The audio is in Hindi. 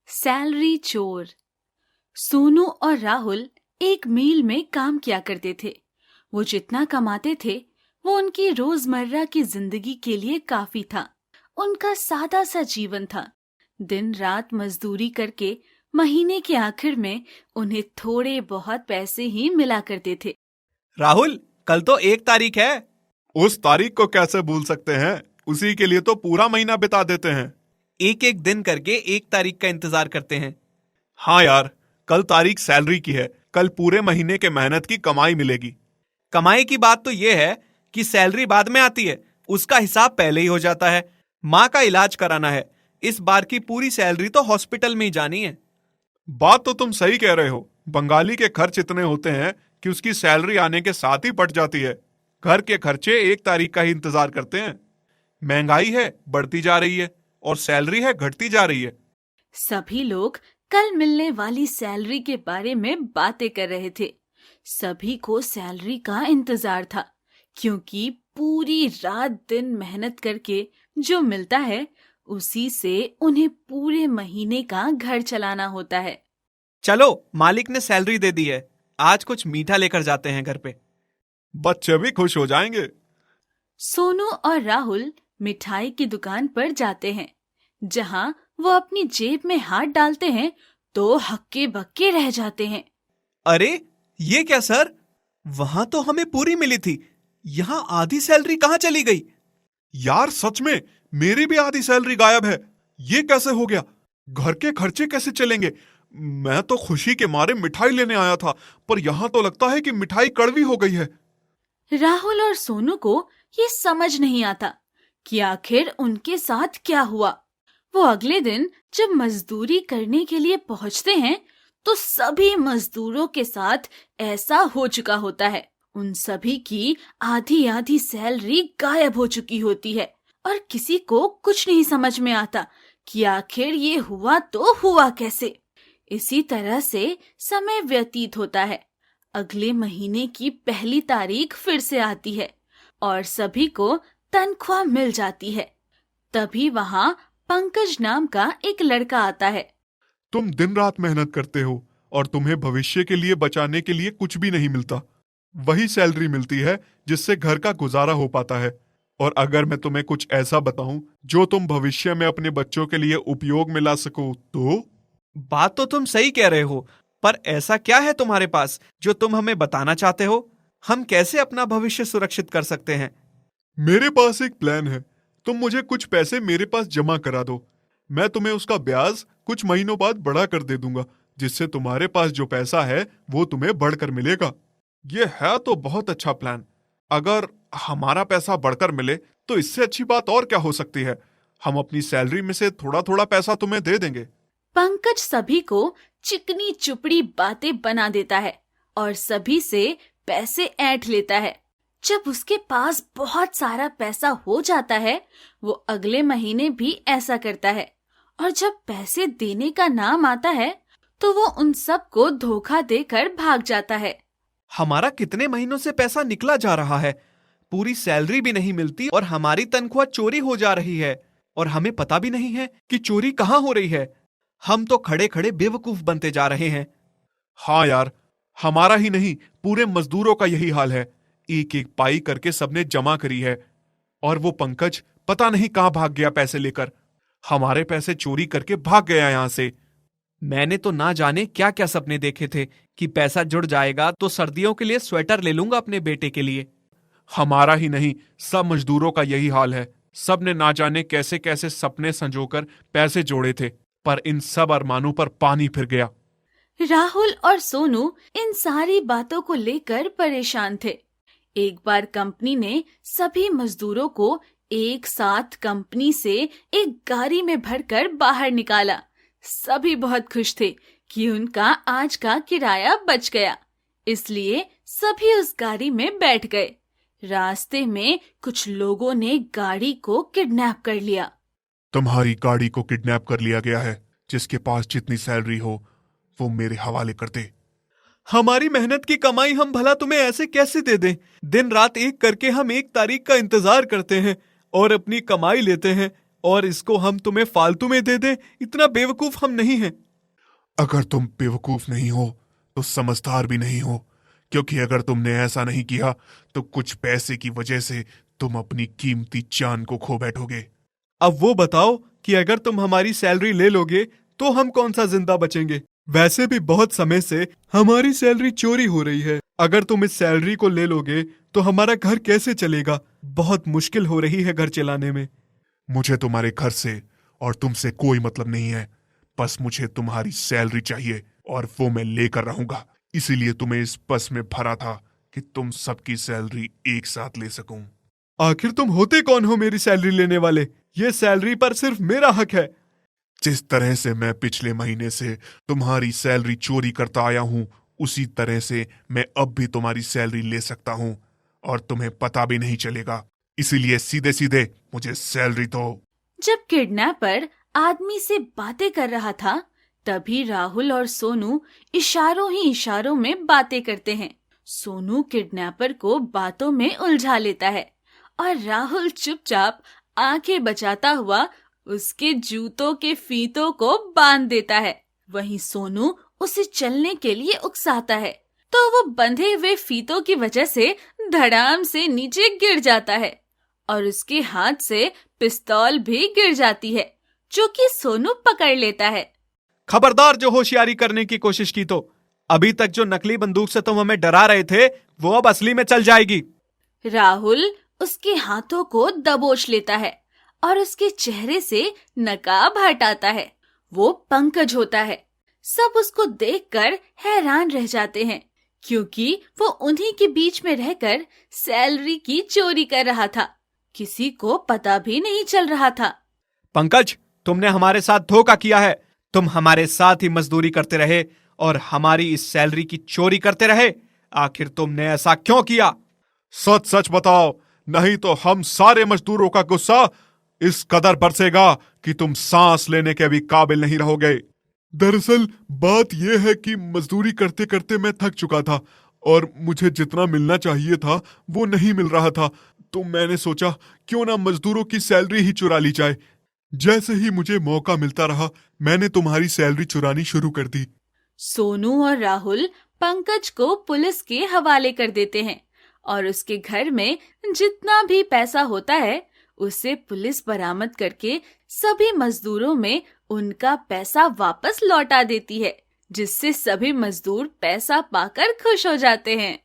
सैलरी चोर। सोनू और राहुल एक मिल में काम किया करते थे। वो जितना कमाते थे वो उनकी रोजमर्रा की जिंदगी के लिए काफी था। उनका सादा सा जीवन था। दिन रात मजदूरी करके महीने के आखिर में उन्हें थोड़े बहुत पैसे ही मिला करते थे। राहुल, कल तो 1 तारीख है। उस तारीख को कैसे भूल सकते हैं? उसी के लिए तो पूरा महीना बिता देते हैं। एक एक दिन करके 1 तारीख का इंतजार करते हैं। हाँ यार, कल तारीख सैलरी की है। कल पूरे महीने के मेहनत की कमाई मिलेगी। कमाई की बात तो ये है कि सैलरी बाद में आती है, उसका हिसाब पहले ही हो जाता है। माँ का इलाज कराना है, इस बार की पूरी सैलरी तो हॉस्पिटल में ही जानी है। बात तो तुम सही कह रहे हो। बंगाली के खर्च इतने होते हैं कि उसकी सैलरी आने के साथ ही पट जाती है। घर के खर्चे 1 तारीख का ही इंतजार करते हैं। महंगाई है बढ़ती जा रही है और सैलरी है घटती जा रही है। सभी लोग कल मिलने वाली सैलरी के बारे में बातें कर रहे थे। सभी को सैलरी का इंतजार था, क्योंकि पूरी रात दिन मेहनत करके जो मिलता है उसी से उन्हें पूरे महीने का घर चलाना होता है। चलो, मालिक ने सैलरी दे दी है, आज कुछ मीठा लेकर जाते हैं घर पे। बच्चे भी खुश हो जाएंगे। सोनू और राहुल मिठाई की दुकान पर जाते हैं। जहां वो अपनी जेब में हाथ डालते हैं तो हक्के बक्के रह जाते हैं। अरे ये क्या सर, वहां तो हमें पूरी मिली थी, यहाँ आधी सैलरी कहाँ चली गई? यार सच में मेरी भी आधी सैलरी गायब है। ये कैसे हो गया? घर के खर्चे कैसे चलेंगे? मैं तो खुशी के मारे मिठाई लेने आया था, पर यहाँ तो लगता है कि मिठाई कड़वी हो गई है। राहुल और सोनू को ये समझ नहीं आता कि आखिर उनके साथ क्या हुआ। वो अगले दिन जब मजदूरी करने के लिए पहुंचते हैं तो सभी मजदूरों के साथ ऐसा हो चुका होता है। उन सभी की आधी आधी सैलरी गायब हो चुकी होती है और किसी को कुछ नहीं समझ में आता कि आखिर ये हुआ तो हुआ कैसे। इसी तरह से समय व्यतीत होता है। अगले महीने की पहली तारीख फिर से आती है और सभी को तनख्वाह मिल जाती है। तभी वहां पंकज नाम का एक लड़का आता है। तुम दिन रात मेहनत करते हो और तुम्हें भविष्य के लिए बचाने के लिए कुछ भी नहीं मिलता। वही सैलरी मिलती है जिससे घर का गुजारा हो पाता है। और अगर मैं तुम्हें कुछ ऐसा बताऊं जो तुम भविष्य में अपने बच्चों के लिए उपयोग में ला सको तो? बात तो तुम सही कह रहे हो, पर ऐसा क्या है तुम्हारे पास जो तुम हमें बताना चाहते हो? हम कैसे अपना भविष्य सुरक्षित कर सकते हैं? मेरे पास एक प्लान है। तुम मुझे कुछ पैसे मेरे पास जमा करा दो। मैं तुम्हें उसका ब्याज कुछ महीनों बाद बढ़ा कर दे दूंगा, जिससे तुम्हारे पास जो पैसा है वो तुम्हें बढ़कर मिलेगा। ये है तो बहुत अच्छा प्लान। अगर हमारा पैसा बढ़कर मिले तो इससे अच्छी बात और क्या हो सकती है। हम अपनी सैलरी में से थोड़ा थोड़ा पैसा तुम्हें दे देंगे। पंकज सभी को चिकनी चुपड़ी बातें बना देता है और सभी से पैसे ऐंठ लेता है। जब उसके पास बहुत सारा पैसा हो जाता है वो अगले महीने भी ऐसा करता है, और जब पैसे देने का नाम आता है तो वो उन सब को धोखा देकर भाग जाता है। हमारा कितने महीनों से पैसा निकला जा रहा है, पूरी सैलरी भी नहीं मिलती और हमारी तनख्वाह चोरी हो जा रही है और हमें पता भी नहीं है कि चोरी कहाँ हो रही है। हम तो खड़े खड़े बेवकूफ बनते जा रहे हैं। हाँ यार, हमारा ही नहीं पूरे मजदूरों का यही हाल है। एक एक पाई करके सबने जमा करी है और वो पंकज पता नहीं कहां भाग गया पैसे लेकर। हमारे पैसे चोरी करके भाग गया यहां से। मैंने तो ना जाने क्या क्या सपने देखे थे कि पैसा जुड़ जाएगा तो सर्दियों के लिए स्वेटर ले लूंगा अपने बेटे के लिए। हमारा ही नहीं सब मजदूरों का यही हाल है। सब ने ना जाने कैसे कैसे सपने संजोकर पैसे जोड़े थे, पर इन सब अरमानों पर पानी फिर गया। राहुल और सोनू इन सारी बातों को लेकर परेशान थे। एक बार कंपनी ने सभी मजदूरों को एक साथ कंपनी से एक गाड़ी में भरकर बाहर निकाला। सभी बहुत खुश थे कि उनका आज का किराया बच गया, इसलिए सभी उस गाड़ी में बैठ गए। रास्ते में कुछ लोगों ने गाड़ी को किडनैप कर लिया। तुम्हारी गाड़ी को किडनैप कर लिया गया है। जिसके पास जितनी सैलरी हो वो मेरे हवाले कर दे। हमारी मेहनत की कमाई हम भला तुम्हें ऐसे कैसे दे दें? दिन रात एक करके हम 1 तारीख का इंतजार करते हैं और अपनी कमाई लेते हैं और इसको हम तुम्हें फालतू में दे दें, इतना बेवकूफ हम नहीं हैं। अगर तुम बेवकूफ नहीं हो तो समझदार भी नहीं हो, क्योंकि अगर तुमने ऐसा नहीं किया तो कुछ पैसे की वजह से तुम अपनी कीमती जान को खो बैठोगे। अब वो बताओ कि अगर तुम हमारी सैलरी ले लोगे तो हम कौन सा जिंदा बचेंगे। वैसे भी बहुत समय से हमारी सैलरी चोरी हो रही है। अगर तुम इस सैलरी को ले लोगे तो हमारा घर कैसे चलेगा। बहुत मुश्किल हो रही है घर चलाने में। मुझे तुम्हारे घर से और तुमसे कोई मतलब नहीं है, बस मुझे तुम्हारी सैलरी चाहिए और वो मैं लेकर रहूंगा। इसीलिए तुम्हें इस बस में भरा था कि तुम सबकी सैलरी एक साथ ले सकूं। आखिर तुम होते कौन हो मेरी सैलरी लेने वाले? ये सैलरी पर सिर्फ मेरा हक है। जिस तरह से मैं पिछले महीने से तुम्हारी सैलरी चोरी करता आया हूं, उसी तरह से मैं अब भी तुम्हारी सैलरी ले सकता हूं और तुम्हें पता भी नहीं चलेगा। इसीलिए सीधे सीधे मुझे सैलरी दो। जब किडनैपर आदमी से बातें कर रहा था, तभी राहुल और सोनू इशारों ही इशारों में बातें करते हैं। सोनू किडनैपर को बातों में उलझा लेता है और राहुल चुपचाप आंखें बचाता हुआ उसके जूतों के फीतों को बांध देता है। वहीं सोनू उसे चलने के लिए उकसाता है, तो वो बंधे हुए फीतों की वजह से धड़ाम से नीचे गिर जाता है और उसके हाथ से पिस्तौल भी गिर जाती है, जो कि सोनू पकड़ लेता है। खबरदार, जो होशियारी करने की कोशिश की तो अभी तक जो नकली बंदूक से तुम हमें डरा रहे थे वो अब असली में चल जाएगी। राहुल उसके हाथों को दबोच लेता है और उसके चेहरे से नकाब हटाता है। वो पंकज होता है। सब उसको देखकर हैरान रह जाते हैं, क्योंकि वो उन्हीं के बीच में रहकर सैलरी की चोरी कर रहा था। किसी को पता भी नहीं चल रहा था। पंकज, तुमने हमारे साथ धोखा किया है। तुम हमारे साथ ही मजदूरी करते रहे और हमारी इस सैलरी की चोरी करते रहे। आखिर तुमने ऐसा क्यों किया? सच सच बताओ, नहीं तो हम सारे मजदूरों का गुस्सा इस कदर बरसेगा कि तुम सांस लेने के भी काबिल नहीं रहोगे। दरअसल बात यह है कि मजदूरी करते करते मैं थक चुका था और मुझे जितना मिलना चाहिए था वो नहीं मिल रहा था, तो मैंने सोचा क्यों ना मजदूरों की सैलरी ही चुरा ली जाए। जैसे ही मुझे मौका मिलता रहा, मैंने तुम्हारी सैलरी चुरानी शुरू कर दी। सोनू और राहुल पंकज को पुलिस के हवाले कर देते हैं और उसके घर में जितना भी पैसा होता है उसे पुलिस बरामद करके सभी मजदूरों में उनका पैसा वापस लौटा देती है, जिससे सभी मजदूर पैसा पाकर खुश हो जाते हैं।